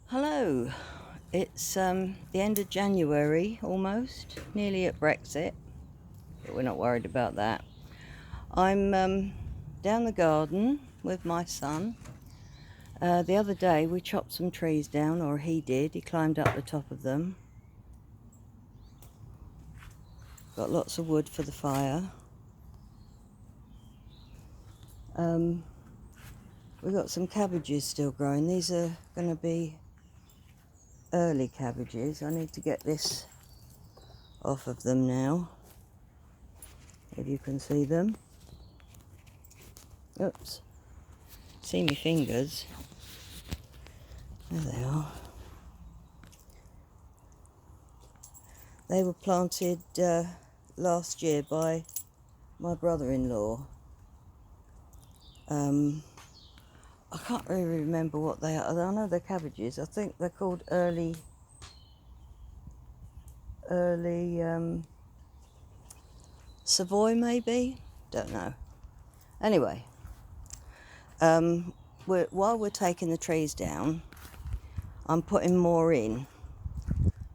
Hello, it's the end of January almost, nearly at Brexit, but we're not worried about that. I'm down the garden with my son. The other day we chopped some trees down, or he did, he climbed up the top of them. Got lots of wood for the fire. We've got some cabbages still growing. These are going to be early cabbages. I need to get this off of them now, if you can see them. Oops, see my fingers. There they are. They were planted last year by my brother-in-law. I can't really remember what they are. I know they're cabbages. I think they're called early Savoy, maybe? Don't know. Anyway, while we're taking the trees down, I'm putting more in.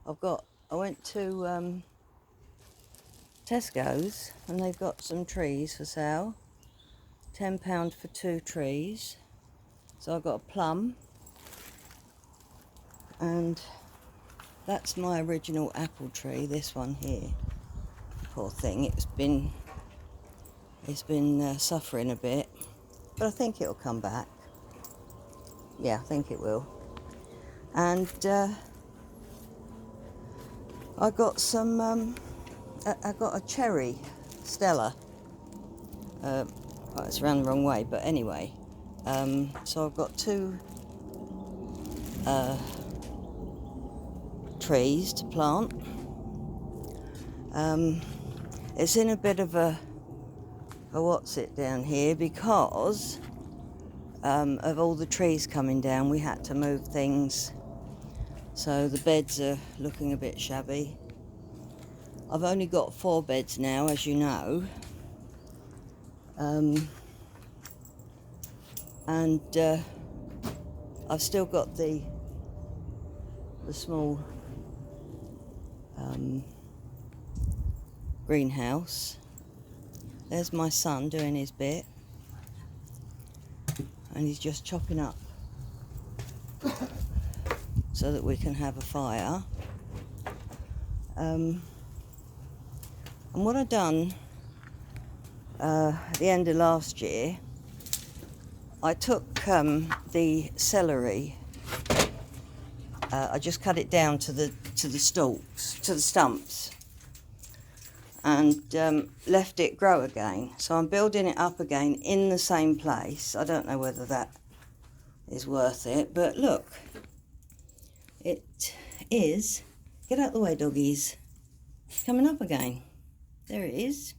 I went to Tesco's and they've got some trees for sale. £10 for 2 trees. So I've got a plum, and that's my original apple tree, this one here. Poor thing, it's been suffering a bit, but I think it'll come back. Yeah, I think it will. And I got some I got a cherry Stella. Well, it's around the wrong way, but anyway, so I've got 2 trees to plant. It's in a bit of a what's it down here because of all the trees coming down. We had to move things, so the beds are looking a bit shabby. I've only got 4 beds now, as you know, and I've still got the small greenhouse. There's my son doing his bit, and he's just chopping up so that we can have a fire. And what I've done at the end of last year, I took the celery. I just cut it down to the stalks, to the stumps, and left it grow again. So I'm building it up again in the same place. I don't know whether that is worth it, but look, it is. Get out the way, doggies. Coming up again. There it is.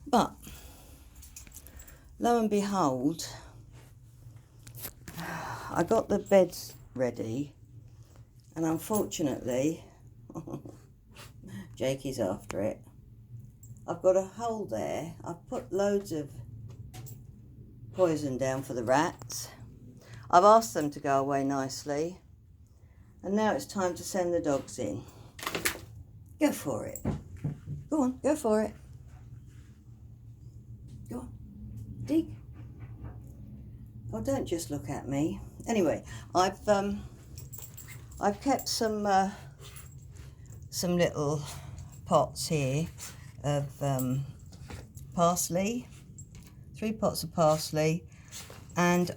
But lo and behold, I got the beds ready, and unfortunately Jakey's after it. I've got a hole there. I've put loads of poison down for the rats. I've asked them to go away nicely, and now it's time to send the dogs in. Go for it. Go on, go for it. Go on, dig. Oh, don't just look at me. Anyway, I've kept some little pots here of parsley, 3 pots of parsley, and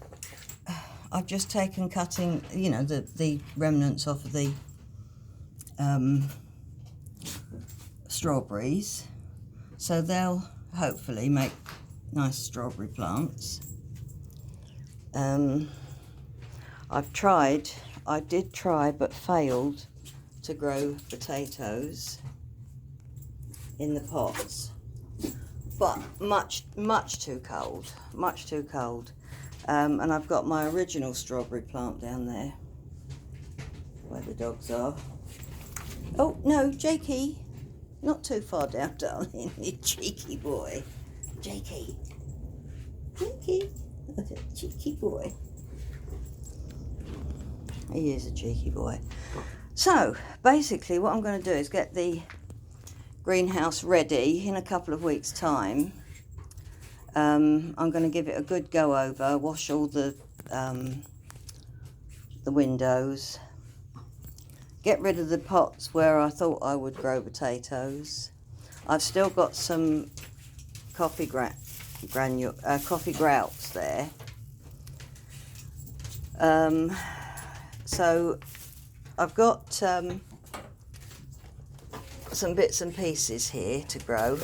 I've just taken cutting, the remnants off of the strawberries, so they'll hopefully make nice strawberry plants. I did try but failed to grow potatoes in the pots, but much too cold, and I've got my original strawberry plant down there where the dogs are. Oh no, Jakey, not too far down, darling. You cheeky boy. Jakey, cheeky boy. He is a cheeky boy. So, basically what I'm going to do is get the greenhouse ready in a couple of weeks' time. I'm going to give it a good go over, wash all the windows, get rid of the pots where I thought I would grow potatoes. I've still got some coffee coffee grouts there. So I've got some bits and pieces here to grow.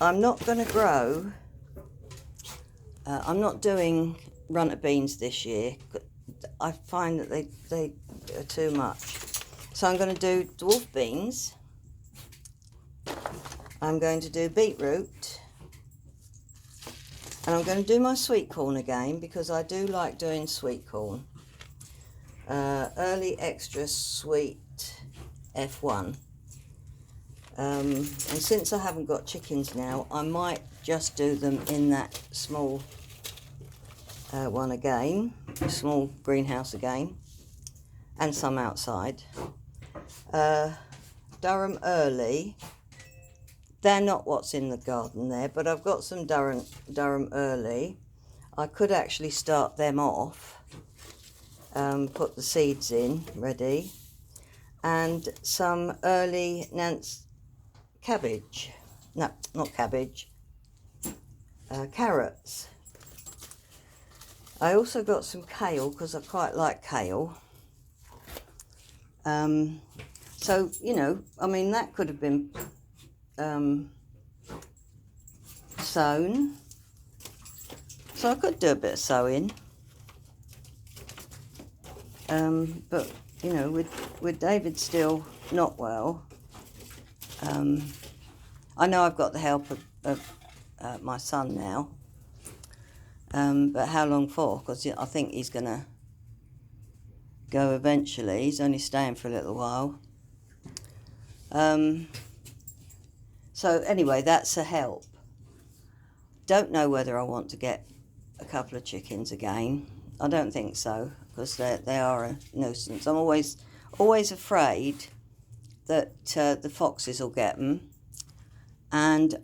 I'm not going to grow, I'm not doing runner beans this year. I find that they are too much. So I'm going to do dwarf beans. I'm going to do beetroot. And I'm going to do my sweet corn again because I do like doing sweet corn. Early extra sweet F1. And since I haven't got chickens now, I might just do them in that small one again, small greenhouse again, and some outside. Durham Early, they're not what's in the garden there, but I've got some Durham Early. I could actually start them off, put the seeds in ready, and some early Nance cabbage. No, not cabbage. Carrots. I also got some kale because I quite like kale. So, you know, I mean, that could have been sown. So I could do a bit of sowing. But, you know, with David still not well, I know I've got the help of my son now. But how long for? Because I think he's going to go eventually. He's only staying for a little while. So anyway, that's a help. Don't know whether I want to get a couple of chickens again. I don't think so, because they are a nuisance. I'm always afraid that the foxes will get them. And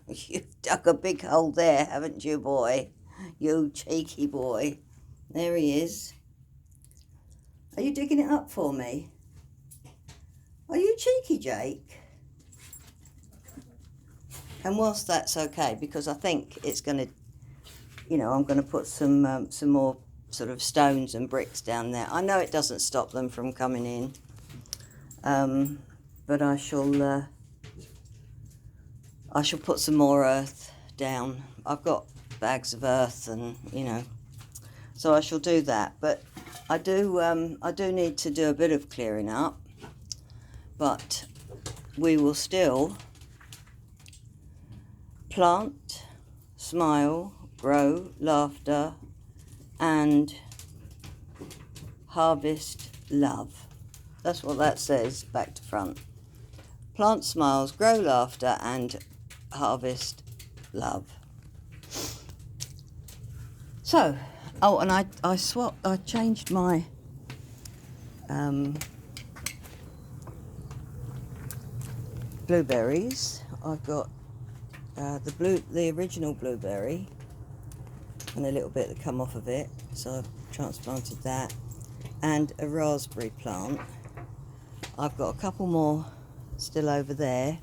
you've dug a big hole there, haven't you, boy? You cheeky boy. There he is. Are you digging it up for me? Are you cheeky, Jake? And whilst that's okay, because I think it's going to, you know, I'm going to put some more sort of stones and bricks down there. I know it doesn't stop them from coming in, but I shall put some more earth down. I've got bags of earth, and you know, so I shall do that. But I do need to do a bit of clearing up. But we will still plant, smile, grow, laughter, and harvest love. That's what that says, back to front. Plant smiles, grow laughter, and harvest love. So, oh, and I changed my blueberries. I've got the original blueberry and a little bit that come off of it, so I've transplanted that, and a raspberry plant. I've got a couple more still over there.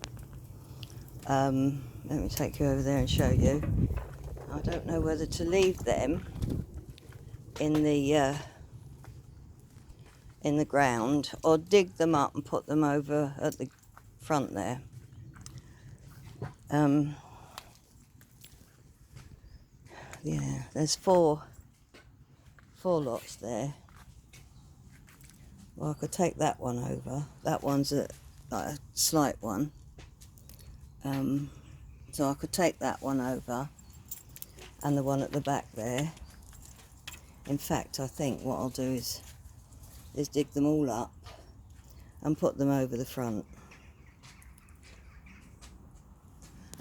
Let me take you over there and show you. I don't know whether to leave them in the ground or dig them up and put them over at the front there. Yeah, there's four lots there. Well, I could take that one over. That one's a slight one. So I could take that one over, and the one at the back there. In fact, I think what I'll do is dig them all up and put them over the front.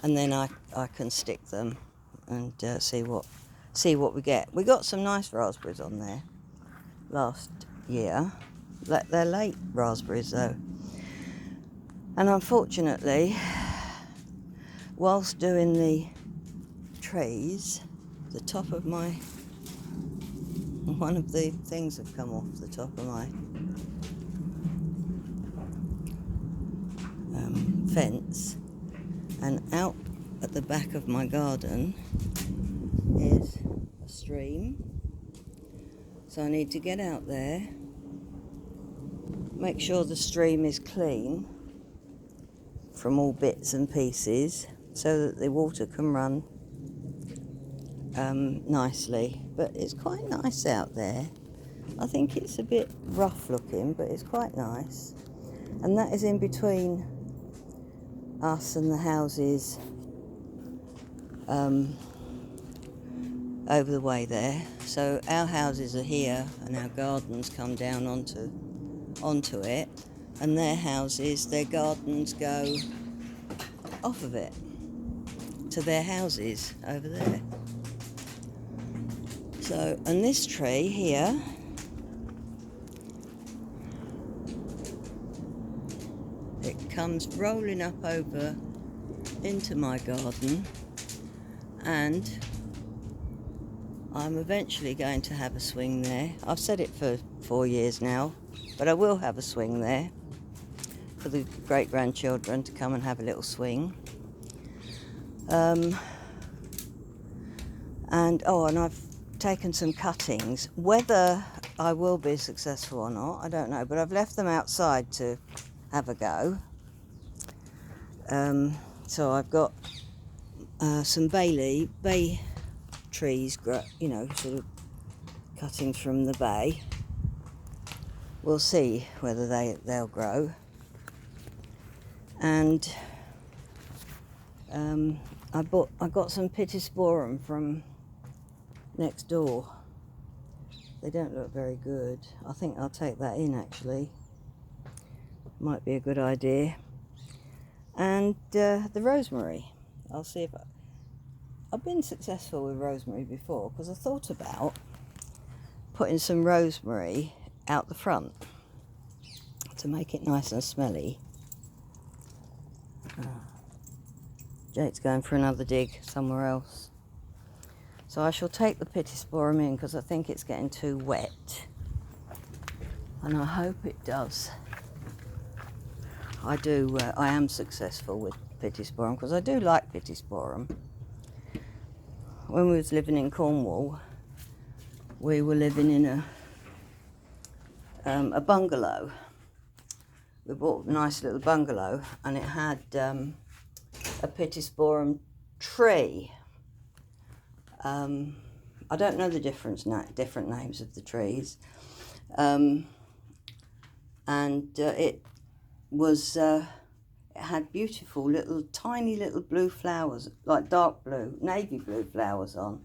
And then I can stick them and see what we get. We got some nice raspberries on there. last year. They're late raspberries though. And unfortunately, whilst doing the trees, the top of one of the things have come off the top of my fence, and out at the back of my garden is a stream. So I need to get out there, make sure the stream is clean from all bits and pieces so that the water can run nicely. But it's quite nice out there. I think it's a bit rough looking, but it's quite nice. And that is in between us and the houses over the way there. So our houses are here and our gardens come down onto it, and their houses, their gardens go off of it to their houses over there. So, and this tree here it comes rolling up over into my garden, and I'm eventually going to have a swing there. I've said it for 4 years now, but I will have a swing there for the great-grandchildren to come and have a little swing. And I've taken some cuttings. Whether I will be successful or not, I don't know, but I've left them outside to have a go. So I've got some bay trees, sort of cuttings from the bay. We'll see whether they'll grow. And I got some Pittosporum from next door. They don't look very good. I think I'll take that in actually. Might be a good idea. And the rosemary. I'll see if I've been successful with rosemary before, because I thought about putting some rosemary out the front to make it nice and smelly. Jake's going for another dig somewhere else. So I shall take the Pittosporum in because I think it's getting too wet. And I hope it does. I am successful with Pittosporum because I do like Pittosporum. When we was living in Cornwall, we were living in a bungalow. We bought a nice little bungalow, and it had a Pittosporum tree. I don't know the different names of the trees, and it had beautiful tiny little blue flowers, like dark blue, navy blue flowers on,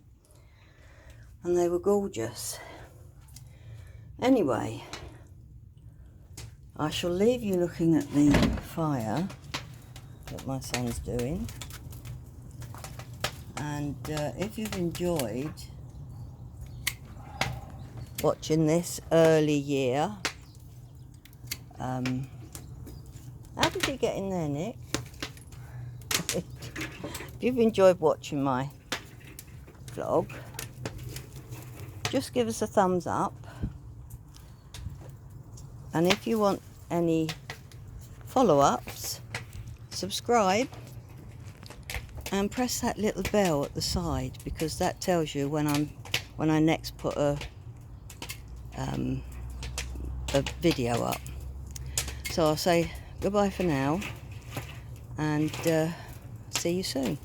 and they were gorgeous. Anyway, I shall leave you looking at the fire that my son's doing. And if you've enjoyed watching this early year, how did you get in there, Nick? If you've enjoyed watching my vlog, just give us a thumbs up. And if you want any follow-ups, subscribe and press that little bell at the side, because that tells you when I next put a video up. So I'll say goodbye for now, and see you soon.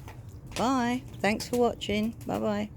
Bye. Thanks for watching. Bye bye.